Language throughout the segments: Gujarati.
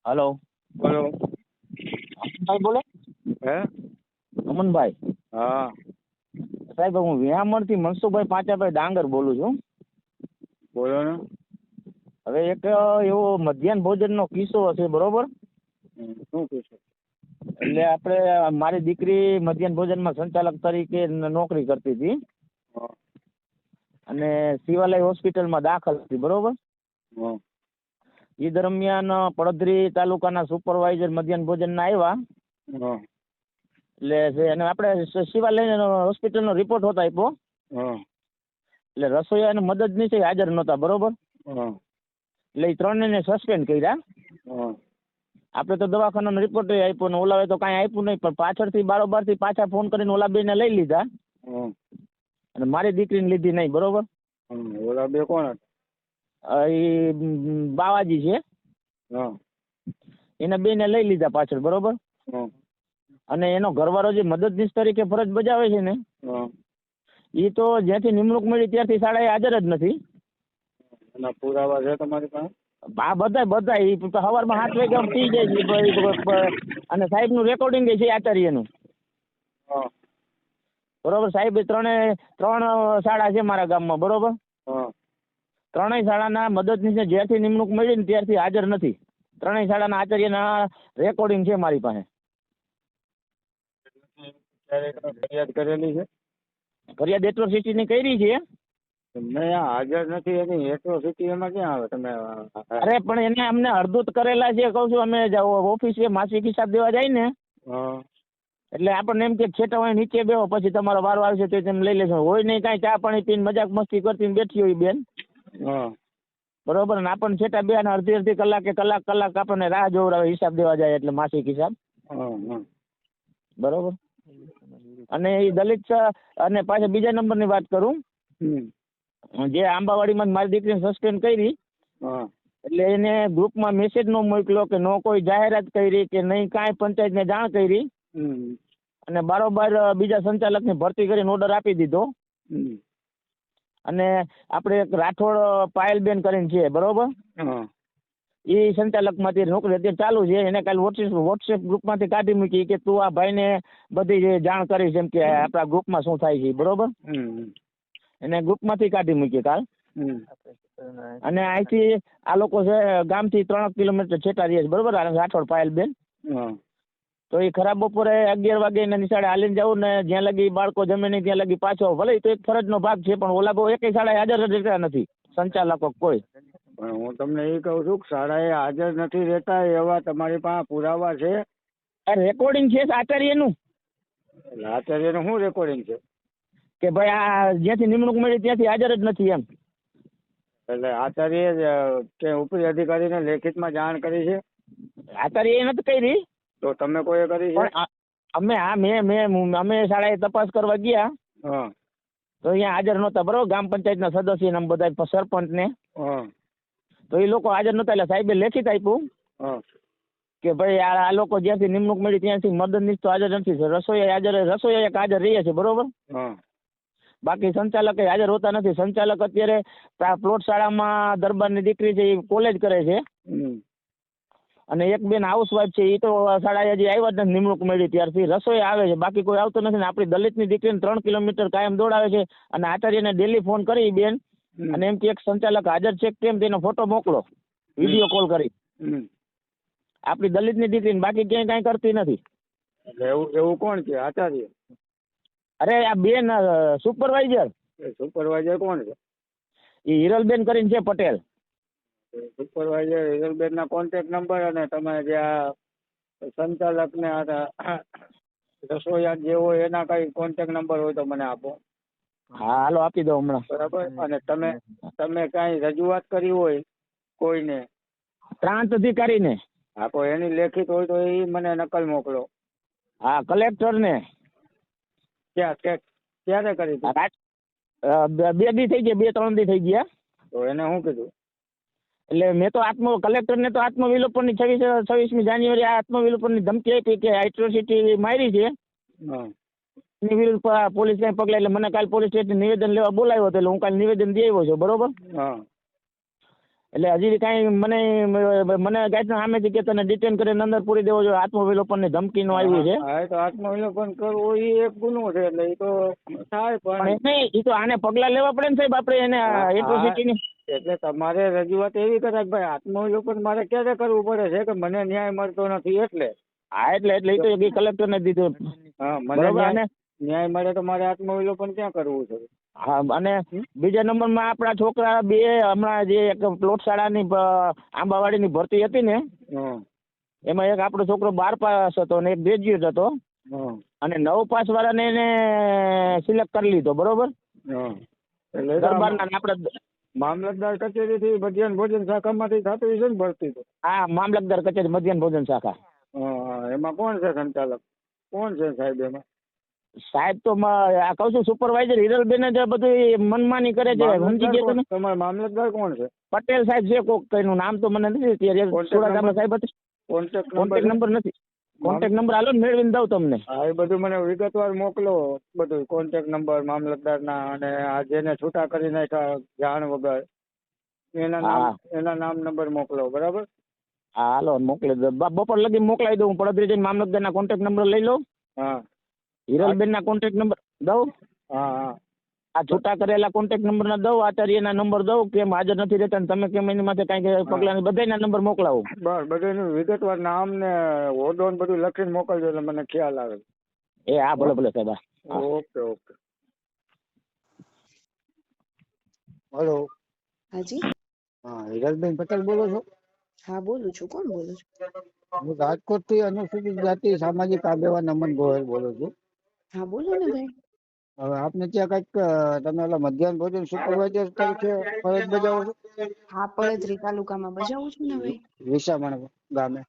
હલો. બોલો. ભાઈ બોલે? હે? અમનભાઈ. હા સાહેબ હું વિહામણથી મનસુખભાઈ પાંચાભાઈ ડાંગર બોલું છું. બોલો ને. હવે એક એવો મધ્યાહન ભોજનનો કિસ્સો હશે, બરોબર? શું પૂછો? એટલે આપણે મારી દીકરી મધ્યાહન ભોજનમાં સંચાલક તરીકે નોકરી કરતી હતી હા અને શિવાલય હોસ્પિટલમાં દાખલ હતી, બરોબર? હા એ દરમિયાન પડધરી તાલુકાના સુપરવાઇઝર મધ્યાહન ભોજનના આવ્યા. હા એટલે અને આપણે શિવાલય હોસ્પિટલનો રિપોર્ટ હોતો આપ્યો. હા એટલે રસોઈયા અને મદદનીશ હાજર નહોતા, બરોબર? હા એટલે એ ત્રણને સસ્પેન્ડ કર્યા. હા આપણે તો દવાખાનાનો રિપોર્ટ આપ્યો ને ઓલા તો કાંઈ આપ્યું નહીં, પણ પાછળથી બારોબારથી પાછા ફોન કરીને ઓલા બેને લઈ લીધા હા અને મારી દીકરીને લીધી નહીં, બરોબર? ઓલા બે કોણ હતા? એ બાવાજી છે, હા એને બેને લઈ લીધા પાછળ, બરોબર? હા અને એનો ઘરવાળો જે મદદનીશ તરીકે ફરજ બજાવે છે ને, હા એ તો જ્યાંથી નિમણૂક મળી ત્યારથી શાળાએ હાજર જ નથી. એના પુરાવા છે તમારી પાસે? આ બધા એ સવારમાં 7 વાગે પી જાય છે અને સાહેબનું રેકોર્ડિંગ છે આચાર્યનું, હા બરોબર? સાહેબ ત્રણ શાળા છે મારા ગામમાં, બરોબર? હા ત્રણેય શાળાના મદદનીશને જ્યારથી નિમણૂક મળી ને ત્યારથી હાજર નથી. ત્રણેય શાળાના આચાર્યના રેકોર્ડિંગ છે મારી પાસે. ફરિયાદ કરેલી છે? ફરિયાદ એટ્રોસિટીની કરી છે. નહીં, હાજર નથી એની એટ્રોસિટી એમાં ક્યાં આવે? તમે અરે પણ એને અમને અડધૂત કરેલા છે, કહું છું. અમે ઓફિસે માસિક હિસાબ દેવા જાય ને હા એટલે આપણને એમ કે છેટા હોય નીચે બેહો, પછી તમારો વારો આવશે તો તેમ લઈ લેશો. હોય નહીં, કાંઈ ચા પાણી પીને મજાક મસ્તી કરતી બેઠી હોય બેન, હા બરોબર? ને આપણને છેટા બે ને અડધી કલાક આપણને રાહ જોવડાવે હિસાબ દેવા જાય એટલે માસિક હિસાબ, હા હા બરોબર? અને એ દલિત છે. અને પાછા બીજા નંબરની વાત કરું, જે આંબાવાડીમાં મારી દીકરીને સસ્પેન્ડ કરી, હા એટલે એને ગ્રુપમાં મેસેજ ન મોકલ્યો કે નો કોઈ જાહેરાત કરી કે નહીં, કાંઈ પંચાયતને જાણ કરી અને બારોબાર બીજા સંચાલકની ભરતી કરીને ઓર્ડર આપી દીધો. અને આપણે એક રાઠોડ પાયલબેન કરીને છે, બરોબર? હા એ સંચાલકમાંથી નોકરી અત્યારે ચાલુ છે. એને કાલે વોટ્સએપ ગ્રુપમાંથી કાઢી મૂકી કે તું આ ભાઈને બધી જે જાણ કરીશ, એમ કે આપણા ગ્રુપમાં શું થાય છે, બરોબર? એને ગ્રુપમાંથી કાઢી મૂકી કાલ. અને અહીંથી આ લોકો છે ગામથી 3 કિલોમીટર છેટા રહે છે, બરોબર? રાઠોડ પાયલબેન. તો એ ખરાબ બપોરે 11 વાગે એના નિશાળે હાલીને જવું ને જ્યાં લગી બાળકો જમે નહીં ત્યાં લગી પાછો. ભલે તો એક ફરજનો ભાગ છે, પણ ઓલા બહુ એકેય શાળાએ હાજર જ રહેતા નથી સંચાલકો કોઈ. પણ હું તમને એ કહું છું કે શાળાએ હાજર નથી રહેતા એવા તમારી પાસે પુરાવા છે? આ રેકોર્ડિંગ છે આચાર્યનું. એટલે આચાર્યનું શું રેકોર્ડિંગ છે? કે ભાઈ આ જ્યાંથી નિમણૂક મળી ત્યાંથી હાજર જ નથી એમ. એટલે આચાર્ય કે ઉપરી અધિકારીને લેખિતમાં જાણ કરી છે? આચાર્ય એ નથી કરી, તો તમે કોઈએ કરી છે? પણ અમે શાળાએ તપાસ કરવા ગયા હા તો અહીંયા હાજર નહોતા, બરોબર? ગ્રામ પંચાયતના સદસ્ય ને બધા સરપંચ ને હા તો એ લોકો હાજર નહોતા. એટલે સાહેબે લેખિત આપ્યું હા કે ભાઈ આ લોકો જ્યાંથી નિમણૂક મળી ત્યાંથી મદદનીશ તો હાજર નથી. રસોઈયા એક હાજર રહીએ છે, બરોબર? હા બાકી સંચાલક હાજર હોતા નથી. સંચાલક અત્યારે પ્લોટ શાળામાં દરબારની દીકરી છે, એ કોલેજ કરે છે. અને એક બેન હાઉસવાઈફ છે, એ તો શાળાએ હજી આવ્યા જ નથી નિમણૂક મળી ત્યારથી. રસોઈ આવે છે, બાકી કોઈ આવતો નથી. ને આપણી દલિતની દીકરીને 3 કિલોમીટર કાયમ દોડાવે છે. અને આચાર્યને ડેલી ફોન કરી બેન અને એમ કે એક સંચાલક હાજર છે કેમ તેનો ફોટો મોકલો, વિડીયો કોલ કરી. આપણી દલિતની દીકરીને બાકી ક્યાંય કાંઈ કરતી નથી. એટલે એવું કોણ છે આચાર્ય? અરે આ બેન સુપરવાઇઝર. સુપરવાઇઝર કોણ છે? એ હિરલબેન કરીને છે પટેલ. સુપરવાઇઝર હિરલબેન ના કોન્ટેક્ટ નંબર અને તમે જે આ સંચાલક ને રસોઈયા જે હોય એના કઈ કોન્ટેક્ટ નંબર હોય તો મને આપો. હા હાલો આપી દો હમણાં. બરાબર. અને તમે કઈ રજૂઆત કરી હોય કોઈને? પ્રાંત અધિકારીને. હા, કોઈ એની લેખિત હોય તો એ મને નકલ મોકલો. હા, કલેક્ટરને. ક્યારે કરી હતી? 2 દી થઈ ગયા, 2-3 દી થઈ ગયા. તો એને શું કીધું? એટલે મેં તો કલેક્ટરને તો આત્મવિલોપનની 26મી જાન્યુઆરી આત્મવિલોપનની ધમકી આપી કે એટ્રોસિટી મારી છે એની વિરુદ્ધ પોલીસ કઈ પગલાં. એટલે મને કાલે પોલીસ સ્ટેશન નિવેદન લેવા બોલાવ્યો હતો. એટલે હું કાલે નિવેદન દઈ આવ્યો છું, બરોબર? એટલે હજી કાંઈ મને ગાઈડના સામેથી કે તને ડિટેન કરીને અંદર પૂરી દેવો જોઈએ આત્મવિલોપનની ધમકીનું આવ્યું છે. હા, એ તો આત્મવિલોપન કરવું એ એક ગુનો છે, એટલે એ તો થાય, પણ એ તો આને પગલા લેવા પડે ને સાહેબ આપણે એને એટ્રોસિટીની. એટલે તમારે રજૂઆત એવી કરે કે ભાઈ આત્મવિલોપન મારે ક્યારે કરવું પડે છે કે મને ન્યાય મળતો નથી એટલે. હા, એટલે એ તો કલેક્ટરને દીધું. હા, મને ન્યાય મળે તો મારે આત્મવિલોપન ક્યાં કરવું છે. હા, અને બીજા નંબરમાં આપણા છોકરા બે હમણાં જે એક પ્લોટ શાળાની આંબાવાડીની ભરતી હતી ને, એમાં એક આપણો છોકરો 12 પાસ હતો અને એક ગ્રેજ્યુએટ હતો, અને 9 પાસ વાળાને એને સિલેક્ટ કરી લીધો. બરોબર. દરબારના આપણે મામલતદાર કચેરીથી મધ્યાહન ભોજન શાખામાંથી થતું હશે ને ભરતી તો? હા, મામલતદાર કચેરી મધ્યાહન ભોજન શાખા. એમાં કોણ છે સંચાલક? કોણ છે સાહેબ એમાં? સાહેબ તો આ કહું છું સુપરવાઇઝર હિરલબેન જ બધું મનમાની કરે છે. સમજી ગયા તમે? તમારા મામલતદાર કોણ છે? પટેલ સાહેબ છે કોક, કઈનું નામ તો મને નથી. સાહેબ હતી. કોન્ટેક્ટ નંબર નથી. કોન્ટેક્ટ નંબર હાલો મેળવીને દઉં તમને. હા, એ બધું મને વિગતવાર મોકલો, બધું કોન્ટેક્ટ નંબર મામલતદારના, અને આ જેને છૂટા કરી નાખ્યા જાણ વગર એના નામ નંબર મોકલો. બરાબર. હા, હાલો મોકલી દો. બપોર લગી મોકલાવી દઉં. પડદરી જઈને મામલતદારના કોન્ટેક્ટ નંબર લઈ લઉં. હા, હિરલબેનના કોન્ટેક્ટ નંબર દઉં. હા, આ છૂટા કરેલા કોન્ટેક્ટ નંબર ના દઉં, આચાર્યના નંબર દઉં, કેમ હાજર નથી રહેતા ને તમે કેમ એની માથે કાંઈ પગલાં બધાના નંબર મોકલાવું. બસ બધાનું વિગતવાર નામ ને હોદ્દો ને બધું લખીને મોકલજો એટલે મને ખ્યાલ આવે. હા, ભલે ભલે સાહેબ. Okay okay. હેલો. હાજી. હા, હિરલબેન પટેલ બોલો છો? હા, બોલું છું. કોણ બોલો છો? હું રાજકોટથી અનુસૂચિત જાતિ સામાજિક આગેવાન અમન ગોહેલ બોલું છું. હા, બોલો ને ભાઈ. હવે આપને ત્યાં કઈક તમે ઓલા મધ્યાહન ભોજન સુપરવાઇઝર તરીકે ફરજ બજાવો છો? હા, પડધરી તાલુકામાં બજાવું છું ને ભાઈ. વિસામણ ગામે?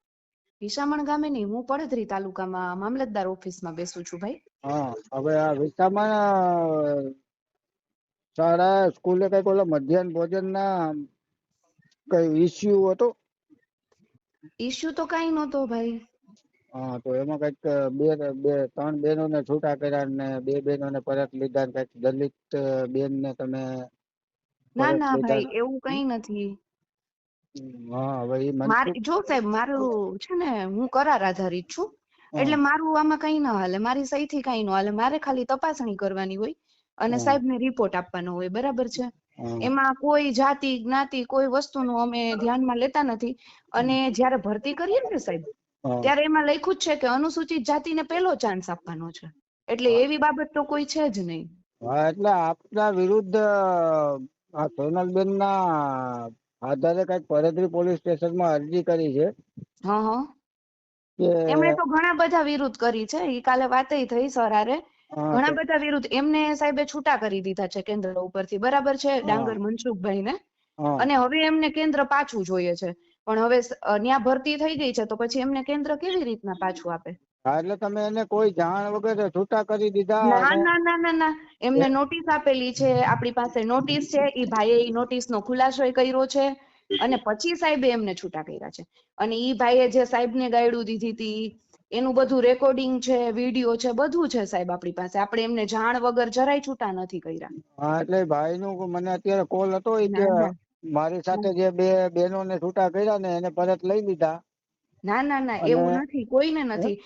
વિસામણ ગામે નહીં, હું પડધરી તાલુકામાં મામલતદાર ઓફિસમાં બેસું છું ભાઈ. હા, હવે આ વિસામણ શાળા સ્કૂલે કઈક ઓલા મધ્યાહન ભોજન ના કઈ ઇસ્યુ હતો? ઇસ્યુ તો કઈ નહોતો ભાઈ. હા, તો એમાં કઈક 3 બહેનોને છૂટા કર્યા ને 2 બહેનોને પરત લીધા, કઈક દલિત બેન ને તમે ના પરત ના લીધા. ભાઈ, એવું કઈ નથી. હા, હવે એ જો સાહેબ, મારું છે ને, હું કરાર આધારિત છું, એટલે મારું આમાં કઈ ના હાલે, મારી સહી થી કઈ ન હાલે. મારે ખાલી તપાસણી કરવાની હોય અને સાહેબને રિપોર્ટ આપવાનો હોય. બરાબર છે. એમાં કોઈ જાતિ જ્ઞાતિ કોઈ વસ્તુનું અમે ધ્યાનમાં લેતા નથી. અને જયારે ભરતી કરીએ ને સાહેબ, ત્યારે એમાં લખ્યું જ છે કે અનુસૂચિત જાતિને પહેલો ચાન્સ આપવાનો છે. એટલે એવી બાબત તો કોઈ છે જ નહીં. હા, એટલે આપના વિરુદ્ધ આ સોનલબેન ના આધારે કઈક પડધરી પોલીસ સ્ટેશનમાં અરજી કરી છે. હા હા, એમણે તો ઘણા બધા વિરોધ કરી છે. એ કાલે વાતય થઈ સરારે. ઘણા બધા વિરુદ્ધ એમને સાહેબે છૂટા કરી દીધા છે કેન્દ્ર ઉપરથી. બરાબર છે, ડાંગર મનસુખભાઈ ને. અને હવે એમને કેન્દ્ર પાછું જોઈએ છે. પણ હવે ન્યા ભરતી થઈ ગઈ છે, તો પછી એમને કેન્દ્ર કેવી રીતના પાછું આપે? હા, એટલે તમે એને કોઈ જાણ વગર છૂટા કરી દીધા? ના ના ના ના ના, એમને નોટિસ આપેલી છે. આપણી પાસે નોટિસ છે. ઈ ભાઈએ ઈ નોટિસ નો ખુલાસો કર્યો છે, અને પછી સાહેબે એમને છૂટા કર્યા છે. અને ઈ ભાઈએ જે સાહેબને ગાયડું દીધી હતી, એનું બધું રેકોર્ડિંગ છે, વિડીયો છે, બધું છે સાહેબ આપણી પાસે. આપણે એમને જાણ વગર જરાય છૂટા નથી કર્યા. હા, એટલે ભાઈ નું મને અત્યારે કોલ હતો કે ના ના મારી સાથે જે 2 બહેનોને છૂટા કર્યા ને એને પરત લઈ લીધા. ના ના ના, એવું નથી, કોઈને નથી.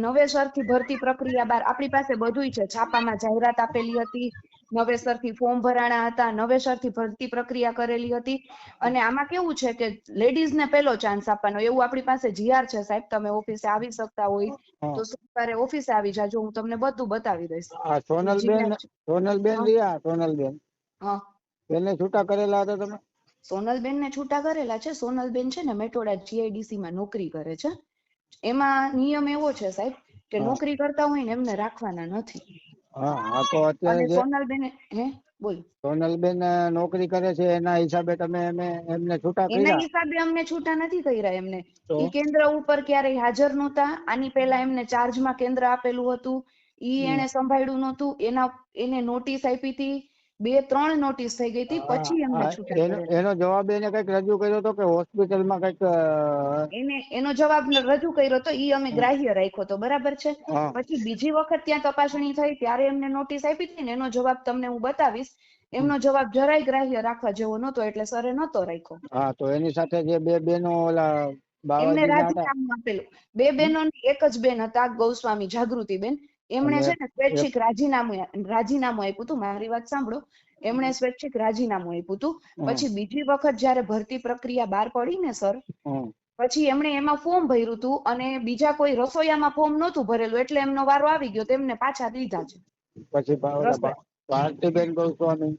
નવેસરથી ભરતી પ્રક્રિયા બાર આપણી પાસે બધુંય છે. છાપામાં જાહેરાત આપેલી હતી, નવેસરથી ફોર્મ ભરાણા હતા, નવેસરથી ભરતી પ્રક્રિયા કરેલી હતી. અને આમાં કેવું છે કે લેડીઝ ને પહેલો ચાન્સ આપવાનો, એવું આપણી પાસે જીઆર છે સાહેબ. તમે ઓફિસે આવી શકતા હોય તો સોમવારે ઓફિસે આવી જાજો, હું તમને બધું બતાવી દઈશ. સોનલબેન રહ્યા, સોનલબેન હા, એને છૂટા કરેલા હતા તમે? સોનલબેન ને છૂટા કરેલા છે. સોનલબેન છે ને મેટોડા જીઆઈડીસી માં નોકરી કરે છે. એમાં નિયમ એવો છે સાહેબ કે નોકરી કરતા હોય ને એમને રાખવાના નથી. હા, તો અને અત્યારે સોનલબેન બોલ, સોનલબેન નોકરી કરે છે, એના હિસાબે તમે એમને છૂટા એના કર્યા? હિસાબે અમને છૂટા નથી કર્યા. એમને તો ઈ કેન્દ્ર ઉપર ક્યારેય હાજર નહોતા. આની પહેલા એમને ચાર્જમાં કેન્દ્ર આપેલું હતું, ઈ એને સંભાળ્યું નહોતું. એને નોટિસ આપી હતી, 2-3 નોટિસ થઈ ગઈ હતી, પછી એમને છૂટા કરેલા. એનો જવાબ એને કઈક રજૂ કર્યો હતો કે હોસ્પિટલમાં કઈક? એનો જવાબ રજૂ કર્યો હતો, ઈ અમે ગ્રાહ્ય રાખ્યો હતો. બરાબર છે. પછી બીજી વખત ત્યાં તપાસણી થઈ ત્યારે એમને નોટિસ આપી હતી ને, એનો જવાબ તમને હું બતાવીશ એમનો જવાબ જરાય ગ્રાહ્ય રાખવા જેવો નહોતો એટલે સરે નહોતો રાખ્યો. હા તો એની સાથે જે બે બેનો ઓલા એમને બાવાજી ના હતા રાજીનામું આપેલું. બે બહેનોની એક જ બેન હતા ગૌસ્વામી જાગૃતિબેન. એમણે અને છે ને સ્વૈચ્છિક રાજીનામું આપ્યું હતું. મારી વાત સાંભળો, એમણે સ્વૈચ્છિક રાજીનામું આપ્યું હતું. પછી બીજી વખત જયારે ભરતી પ્રક્રિયા બહાર પડી ને સર, પછી એમણે એમાં ફોર્મ ભર્યું હતું અને બીજા કોઈ રસોઈયામાં ફોર્મ નહોતું ભરેલું એટલે એમનો વારો આવી ગયો, તેમને પાછા લીધા છે. પછી ભારતીબેન ગોસ્વામી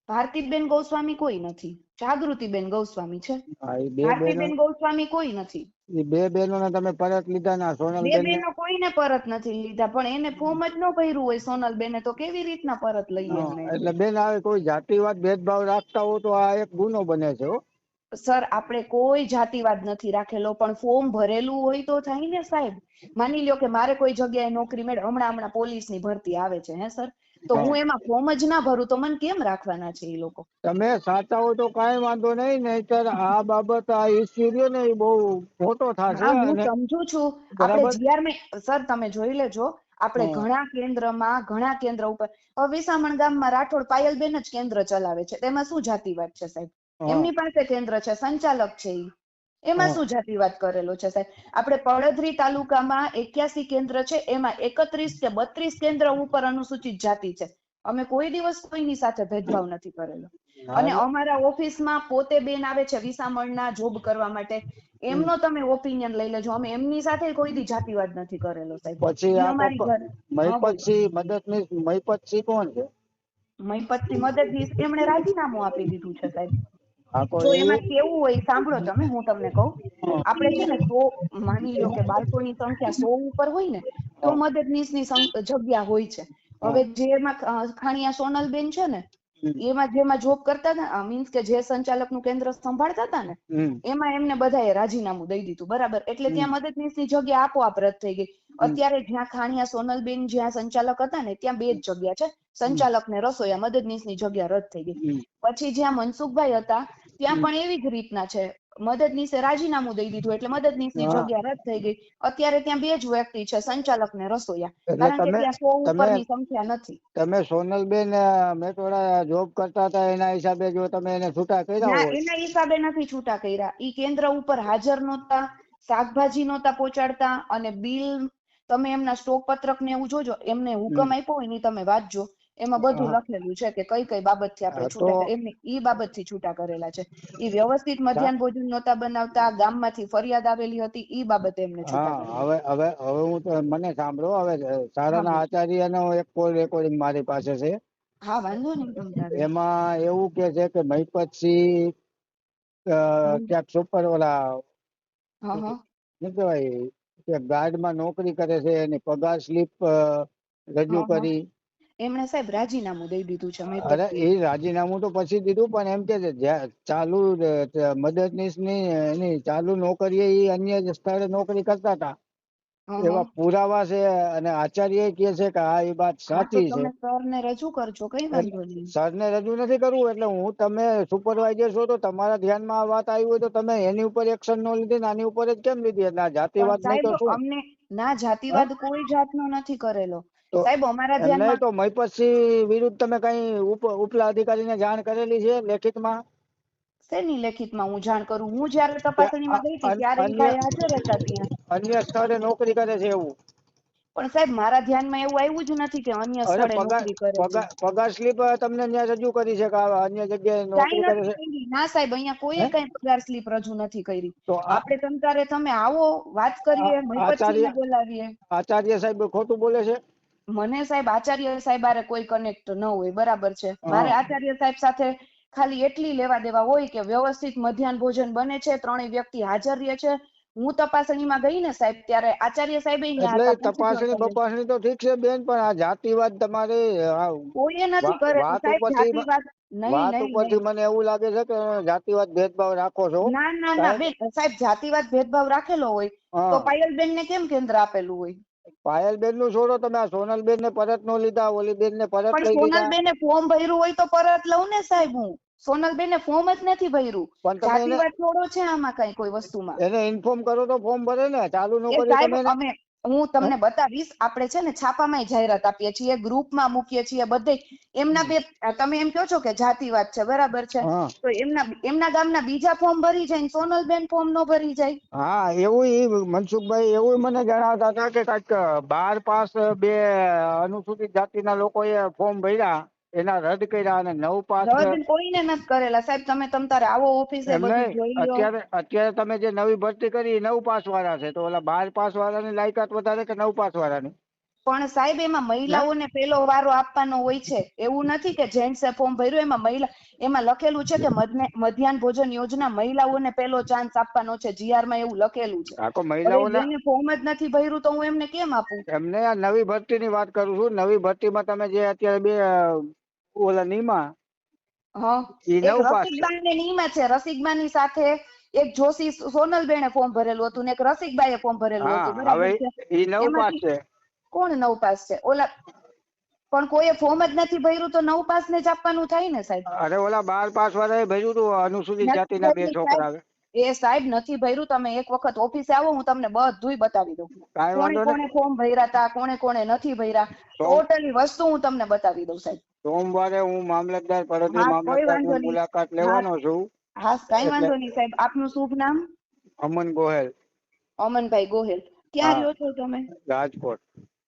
ભારતીબેન ગોસ્વામી કોઈ નથી, જાગૃતિબેન ગોસ્વામી છે. હા એ બે બેનો ભારતીબેન ગોસ્વામી કોઈ નથી. એ બે બેનો ને તમે પરત લીધા ના બે સોનલબેન ને? બેનો કોઈને પરત નથી લીધા, પણ એને ફોર્મ જ ન ભર્યું હોય સોનલબેને તો કેવી રીતના પરત લઈએ અમે? એટલે બેન આવે કોઈ જાતિવાદ ભેદભાવ રાખતા હો તો આ એક ગુનો બને છે. સર આપણે કોઈ જાતિવાદ નથી રાખેલો, પણ ફોર્મ ભરેલું હોય તો થાય ને સાહેબ. માની લ્યો કે મારે કોઈ જગ્યાએ નોકરી મળે, હમણાં પોલીસની ભરતી આવે છે હે સર, તો હું એમાં ફોર્મ જ ના ભરું તો મને કેમ રાખવાના છે એ લોકો? તમે સાચા હોય તો કઈ વાંધો નહીં, નહીતર આ બાબત આ ઇસ્યુ રહ્યો ને એ બહુ મોટો થશે. હા હું અને સમજુ છું. આપણે બરાબર જીઆરમાં સર તમે જોઈ લેજો, આપણે ઘણા કેન્દ્ર ઉપર વિસામણ ગામમાં રાઠોડ પાયલબેન જ કેન્દ્ર ચલાવે છે, તેમાં શું જાતિવાદ છે સાહેબ? એમની પાસે કેન્દ્ર છે, સંચાલક છે એમાં શું જાતિવાદ કરેલો છે સાહેબ? આપણે પડધરી તાલુકામાં 81 કેન્દ્ર છે, એમાં 31 કે 32 કેન્દ્ર ઉપર અનુસૂચિત જાતિ છે. અમે કોઈ દિવસ કોઈની સાથે ભેદભાવ નથી કરેલો. અને અમારા ઓફિસમાં પોતે બેન આવે છે વિસામણના જોબ કરવા માટે, એમનો તમે ઓપિનિયન લઈ લેજો, અમે એમની સાથે કોઈ દી જાતિવાદ નથી કરેલો સાહેબ. પછી ઈ અમારી ઘર મહિપતસિંહ મદદનીશ મહિપતસિંહ કોણ છે? મહિપતસિંહ મદદનીશ એમણે રાજીનામું આપી દીધું છે સાહેબ. આખો જો એ એમાં કેવું હોય, સાંભળો તમે, હું તમને કહું, આપણે છે ને 100 માની લો કે બાળકોની સંખ્યા 100 ઉપર હોય ને તો મદદનીશની જગ્યા હોય છે. હવે જેમાં ખાણિયા સોનલબેન છે ને, જેમાં જોબ કરતા હતા, મીન્સ કે જે સંચાલકનું કેન્દ્ર સંભાળતા હતા ને, એમાં એમને બધાએ રાજીનામું દઈ દીધું, બરાબર? એટલે ત્યાં મદદનીશની જગ્યા આપોઆપ રદ થઈ ગઈ. અત્યારે જ્યાં ખાણિયા સોનલબેન જ્યાં સંચાલક હતા ને ત્યાં 2 જ જગ્યા છે, સંચાલક ને રસોઈયા. મદદનીશની જગ્યા રદ થઈ ગઈ. પછી જ્યાં મનસુખભાઈ હતા ત્યાં પણ એવી જ રીતના છે, મદદનીશે રાજીનામું દઈ દીધું એટલે મદદનીશની જગ્યા રદ થઈ ગઈ. અત્યારે ત્યાં 2 જ વ્યક્તિ છે, સંચાલક ને રસોઈયા, કારણ કે ત્યાં 100 ઉપરની સંખ્યા નથી. તમે સોનલબેન મેં થોડા જોબ કરતા હતા એના હિસાબે જો તમે એને છૂટા કર્યા ના, હોય? એના હિસાબે નથી છૂટા કર્યા. ઈ કેન્દ્ર ઉપર હાજર નહોતા, શાકભાજી નહોતા પહોંચાડતા, અને બિલ તમે એમના સ્ટોક પત્રક ને એવું જોજો, એમને હુકમ આપ્યો હોય ને તમે વાંચજો, એમાં બધું લખેલું છે કે કઈ કઈ બાબતથી આપણે છૂટા, એમને ઈ બાબતથી છૂટા કરેલા છે. ઈ વ્યવસ્થિત મધ્યાહન ભોજન નહોતા બનાવતા, ગામમાંથી ફરિયાદ આવેલી હતી, ઈ બાબતે એમને છૂટા કરેલા. હવે હું મને સાંભળો, હવે સારાના આચાર્યનો એક કોલ રેકોર્ડિંગ મારી પાસે છે. હા વાંધો નહીં તમ તારે. એમાં એવું કે છે કે મહિપતસિંહ ક્યાંક સુપર ઓલા શું કહેવાય કે ગાર્ડમાં નોકરી કરે છે, એની પગાર સ્લીપ રજૂ કરી. એમણે સાહેબ રાજીનામું દઈ દીધું છે. અરે એ રાજીનામું તો પછી દીધું, પણ એમ કે ચાલુ મદદનીશની એની ચાલુ નોકરીએ એ અન્ય સ્થળે નોકરી કરતા હતા એવા પુરાવા છે, અને આચાર્ય કે છે કે આ એ વાત સાચી છે. સરને રજૂ કરજો, કઈ વાંધો નહીં. સરને રજૂ નથી કરવું, એટલે હું તમે સુપરવાઇઝર છો તો તમારા ધ્યાનમાં આ વાત આવી હોય તો તમે એની ઉપર એક્શન ન લીધી ને આની ઉપર જ કેમ લીધી? એટલે આ જાતિવાદ નહીં તો શું? અમને ના, જાતિવાદ કોઈ જાતનો નથી કરેલો સાહેબ. અમારા એમ નહીં ધ્યાનમાં તો મહિપતસિંહ વિરુદ્ધ તમે કઈ ઉપલા અધિકારીને જાણ કરેલી છે લેખિતમાં? શેની લેખિતમાં હું જાણ કરું? હું જયારે તપાસણીમાં ગઈ હતી ત્યારે ઈ ભાઈ હાજર હતા ત્યાં. અન્ય સ્થળે નોકરી કરે છે એવું? પણ સાહેબ મારા ધ્યાનમાં એવું આવ્યું જ નથી કે અન્ય સ્થળે નોકરી કરે છે. પગાર સ્લીપ તમને ત્યાં રજૂ કરી છે કે અન્ય જગ્યાએ નોકરી કરે છે? ના સાહેબ, અહીંયા કોઈએ કઈ પગાર સ્લીપ રજૂ નથી કરી. આપણે તમતારે તમે આવો, વાત કરીએ, મહિપતસિંહને બોલાવીએ. આચાર્ય સાહેબ ખોટું બોલે છે? મને સાહેબ આચાર્ય સાહેબ હારે કોઈ કનેક્ટ ન હોય, બરાબર છે? મારે આચાર્ય સાહેબ સાથે ખાલી એટલી લેવા દેવા હોય કે વ્યવસ્થિત મધ્યાહન ભોજન બને છે, 3 વ્યક્તિ હાજર રહે છે. હું તપાસણીમાં ગઈ ને સાહેબ ત્યારે આચાર્ય સાહેબ એટલે તપાસણી બપાસણી તો ઠીક છે બેન, પણ આ જાતિવાદ તમારે કોઈએ નથી કરેલું સાહેબ જાતિવાદ. વાત ઉપરથી મને એવું લાગે છે કે જાતિવાદ ભેદભાવ રાખો છો. ના ના ના બેન, સાહેબ જાતિવાદ ભેદભાવ રાખેલો હોય તો પાયલબેન ને કેમ કેન્દ્ર આપેલું હોય? પાયલબેન નું છોડો, તમે આ સોનલબેન ને પરત નો લીધા, ઓલી બેન ને પરત લઈ લીધા. સોનલબેને ફોર્મ ભર્યું હોય તો પરત લઉં ને સાહેબ હું. સોનલબેને ફોર્મ જ નથી ભર્યું, જાતિવાદ થોડો છે આમાં કઈ કોઈ વસ્તુમાં. એને ઇન્ફોર્મ કરો તો ફોર્મ ભરે ને. ચાલુ નોકરી તમે હું તમને બતાવીશ. આપણે છે ને છાપામાં જાહેરાત આપીએ છીએ, ગ્રુપમાં મૂકીએ છીએ, બધે એમના બે તમે એમ કહો છો કે જાતિવાદ છે, બરાબર છે, તો એમના ગામના બીજા ફોર્મ ભરી જાય, સોનલબેન ફોર્મ નો ભરી જાય. હા, એવું મનસુખભાઈ એવું મને જણાવતા હતા કે કાંઈક 12 પાસ 2 અનુસૂચિત જાતિના લોકોએ ફોર્મ ભર્યા, એના રદ કર્યા, અને 9 પાસ રદ કોઈને નથી કરેલા સાહેબ. તમે તારે આવો ઓફિસે બધું જોઈ લો. અત્યારે તમે જે નવી ભરતી કરી 9 પાસ વાળા છે, તો ઓલા 12 પાસ વાળાની લાયકાત વધારે કે 9 પાસ વાળાની? પણ સાહેબ એમાં મહિલાઓને પેલો વારો આપવાનો હોય છે. એવું નથી કે જેન્ટ્સે ફોર્મ ભર્યું એમાં લખેલું છે કે મધ્યાહન ભોજન યોજના મહિલાઓને પેલો ચાન્સ આપવાનો છે. જીઆર માં એવું લખેલું છે. જેને ફોર્મ જ નથી ભર્યું તો હું એમને કેમ આપું? એમને આ નવી ભરતીની વાત કરું છું. નવી ભરતીમાં તમે જે અત્યારે બે ઓલા નીમા એક રસિકબા ને નીમા છે. રસિકબાની સાથે એક જોશી સોનલબેને ફોર્મ ભરેલું હતું ને એક રસિકબાઈએ ફોર્મ ભરેલું હતું, બરાબર છે. એમાંથી કોણ 9 પાસ છે? ઓલા પણ કોઈએ ફોર્મ જ નથી ભર્યું તો 9 પાસ ને જ આપવાનું થાય ને સાહેબ. અરે ઓલા 12 પાસ વાળાએ ભર્યું હતું, અનુસૂચિત જાતિના 2 છોકરા. એ સાહેબ નથી ભર્યું. તમે એક વખત ઓફિસે આવો, હું તમને બધુંય બતાવી દઉં. કોણે ફોર્મ ભર્યા હતા, કોણે નથી ભર્યા, ટોટલી વસ્તુ હું તમને બતાવી દઉં સાહેબ. સોમવારે હું મામલતદાર પડોશી મામલતદારની મુલાકાત લેવાનો છું. હા, કઈ વાંધો નહીં સાહેબ. આપનું શુભ નામ? અમન ગોહેલ. અમનભાઈ ગોહેલ. ક્યાં રહ્યો છો તમે? રાજકોટ.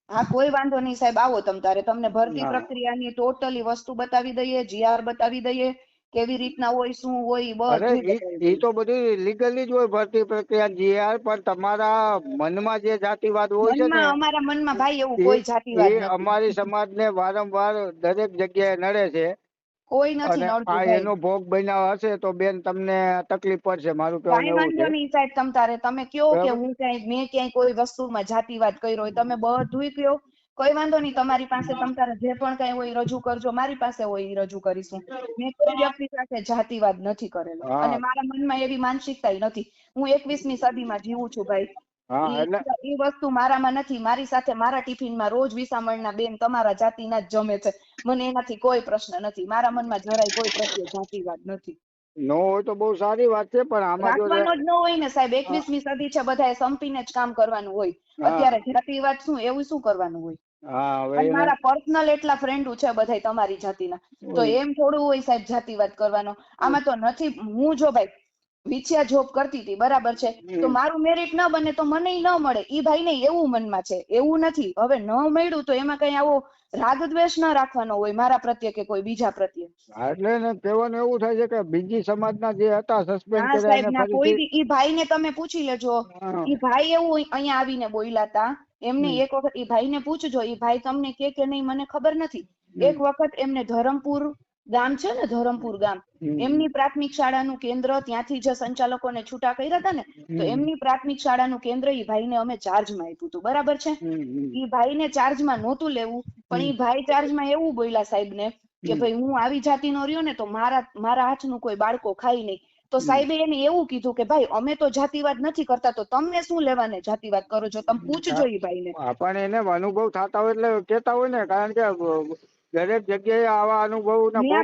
હા, કોઈ વાંધો નહીં સાહેબ. આવો તમને ભરતી પ્રક્રિયાની ટોટલી વસ્તુ બતાવી દઈએ, જીઆર બતાવી દઈએ, કેવી રીતના હોય, શું હોય, બધું. એ તો બધી લીગલી જ હોય ભરતી પ્રક્રિયા, જીઆર. પણ તમારા મનમાં જે જાતિવાદ હોય છે ને, અમારા મનમાં ભાઈ એવું કોઈ જાતિવાદ નથી. અમારી સમાજને વારંવાર દરેક જગ્યાએ નડે છે. કોઈ નથી નડતું. એનો ભોગ બન્યા હશે તો બેન તમને તકલીફ પડશે. મારું કહેવાનું એવું છે. વાંધો નહીં સાહેબ. તમે કયો કે મેં ક્યાંય કોઈ વસ્તુમાં જાતિવાદ કર્યો હોય, તમે બધુંય કયો. કોઈ વાંધો નહીં. તમારી પાસે જે પણ કઈ હોય રજૂ કરજો. મારી પાસે હોય એ રજૂ કરીશું. મેં કોઈ વ્યક્તિ સાથે જાતિવાદ નથી કરેલો અને મારા મનમાં એવી માનસિકતા નથી. હું 21મી સદીમાં જીવું છું ભાઈ. એ વસ્તુ મારામાં નથી. મારી સાથે મારા ટિફિનમાં રોજ વિસામણના બેન તમારા જાતિના જ જમે છે. મને એનાથી કોઈ પ્રશ્ન નથી. મારા મનમાં જરાય કોઈ પ્રત્યે જાતિવાદ નથી. નો હોય તો બહુ સારી વાત છે, પણ આમાં જો રાખવાનો જ ન હોય ને સાહેબ. 21મી સદી છે, બધાએ સંપીને જ કામ કરવાનું હોય. અત્યારે જાતિવાદ શું, એવું શું કરવાનું હોય? અને મારા પર્સનલ એટલા ફ્રેન્ડો છે બધા તમારી જાતિના, તો એમ થોડું હોય સાહેબ જાતિવાદ કરવાનો. આમાં તો નથી. હું જો ભાઈ વિછિયા જોબ કરતી હતી, બરાબર છે, તો મારું મેરિટ ન બને તો મને ન મળે. ઈ ભાઈ ને એવું મનમાં છે. એવું નથી. હવે ન મળ્યું તો એમાં કઈ આવો રાગ દ્વેષ ન રાખવાનો હોય મારા પ્રત્યે કે કોઈ બીજા પ્રત્યે. એટલે કહેવાનું એવું થાય છે કે બીજી સમાજના જે હતા સસ્પેન્ડ કર્યા, ઈ ભાઈ ને તમે પૂછી લેજો. ઈ ભાઈ એવું અહીંયા આવીને બોલ્યા હતા. એમને એક વખત ઈ ભાઈ ને પૂછજો. ઈ ભાઈ તમને કે નહીં મને ખબર નથી. એક વખત એમને ધરમપુર ગામ છે ને, ધરમપુર ગામ, એમની પ્રાથમિક શાળાનું કેન્દ્ર, ત્યાંથી જે સંચાલકોને છૂટા કર્યા હતા ને, તો એમની પ્રાથમિક શાળાનું કેન્દ્ર ઈ ભાઈને અમે ચાર્જમાં આપ્યું હતું, બરાબર છે. ઈ ભાઈને ચાર્જમાં નહોતું લેવું, પણ ઈ ભાઈ ચાર્જમાં એવું બોલ્યા સાહેબ ને કે ભાઈ હું આવી જાતિનો રહ્યો ને તો મારા હાથનું કોઈ બાળકો ખાઈ નહીં. તો સાહેબે એને એવું કીધું કે ભાઈ અમે તો જાતિવાદ નથી કરતા, તો તમને શું લેવાને જાતિવાદ કરો છો? તમે પૂછજો ઈ ભાઈને. પણ એને અનુભવ થતા હોય એટલે કેતા હોય ને, કારણ કે દરેક જગ્યાએ આવા અનુભવ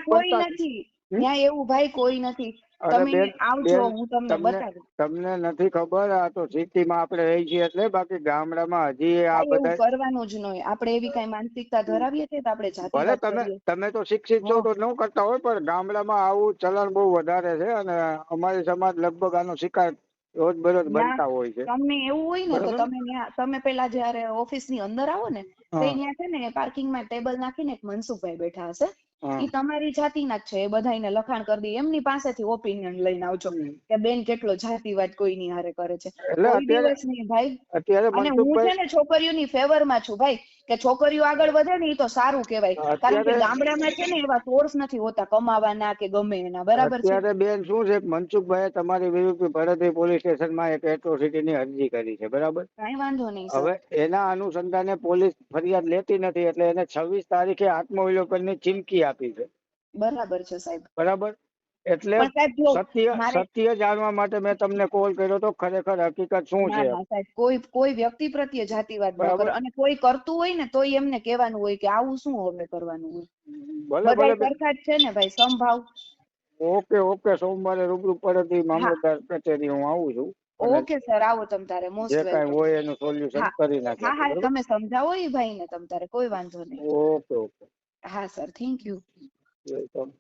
કોઈ નથી. ત્યાં એવું ભાઈ કોઈ નથી. તમે આવજો, હું તમને બતાવું. તમને નથી ખબર, આ તો સિટીમાં આપણે રહી છીએ એટલે. બાકી ગામડામાં હજી આ બધા કરવાનું જ નહીં. આપણે એવી કઈ માનસિકતા ધરાવીએ છીએ તો આપણે જાતિવાદ કરીએ. તમે તો શિક્ષિત છો તો ન કરતા હોય, પણ ગામડામાં આવું ચલણ બહુ વધારે છે અને અમારી સમાજ લગભગ આનો શિકાર રોજબરોજ બનતા હોય છે. તમને એવું હોય ને તો તમે પેલા જયારે ઓફિસ ની અંદર આવો ને, તો ત્યાં છે ને પાર્કિંગમાં ટેબલ નાખીને એક મનસુખભાઈ બેઠા હશે. ઈ તમારી જાતિના જ છે. એ બધાને લખાણ કરી દે. એમની પાસેથી ઓપિનિયન લઈને આવજો કે બેન કેટલો જાતિવાદ કોઈની હારે કરે છે. કોઈ દિવસ નહીં ભાઈ. અને હું છે ને છોકરીઓની ફેવરમાં છું ભાઈ, કે છોકરીઓ આગળ વધે ને એ તો સારું કહેવાય. કારણ કે ગામડામાં છે ને એવા સોર્સ નથી હોતા કમાવાના કે ગમે એના, બરાબર છે. અત્યારે બેન શું છે, મનસુખભાઈ તમારી વિરુદ્ધ ભરતભાઈ પોલીસ સ્ટેશનમાં એક એટ્રોસિટીની અરજી કરી છે, બરાબર? કઈ વાંધો નહીં. હવે એના અનુસંધાને પોલીસ ફરિયાદ લેતી નથી, એટલે એને 26 તારીખે આત્મવિલોપનની ચીમકી આપી છે. બરાબર છે સાહેબ. બરાબર. એટલે સત્ય જાણવા માટે મેં તમને કોલ કર્યો તો. ખરેખર હકીકત શું છે? કોઈ વ્યક્તિ પ્રત્યે જાતિવાદ ન કરો. અને કોઈ કરતું હોય ને તો એમને કહેવાનું હોય કે આવું શું હવે કરવાનું હોય. બધા સરખા જ છે ને ભાઈ, સમભાવ. ઓકે. સોમવારે રૂબરૂ પડતી મામલતદાર કચેરી હું આવું છું. ઓકે સર, આવો તમ તારે, મોસ્ટ જે કાંઈ વેલકમ. હોય એનું સોલ્યુશન હા કરી નાખે. હા હા, બરોબર. તમે સમજાવો એ ભાઈને તમ તારે, કોઈ વાંધો નહીં. ઓકે ઓકે હા સર, થેન્ક યુ. વેલકમ.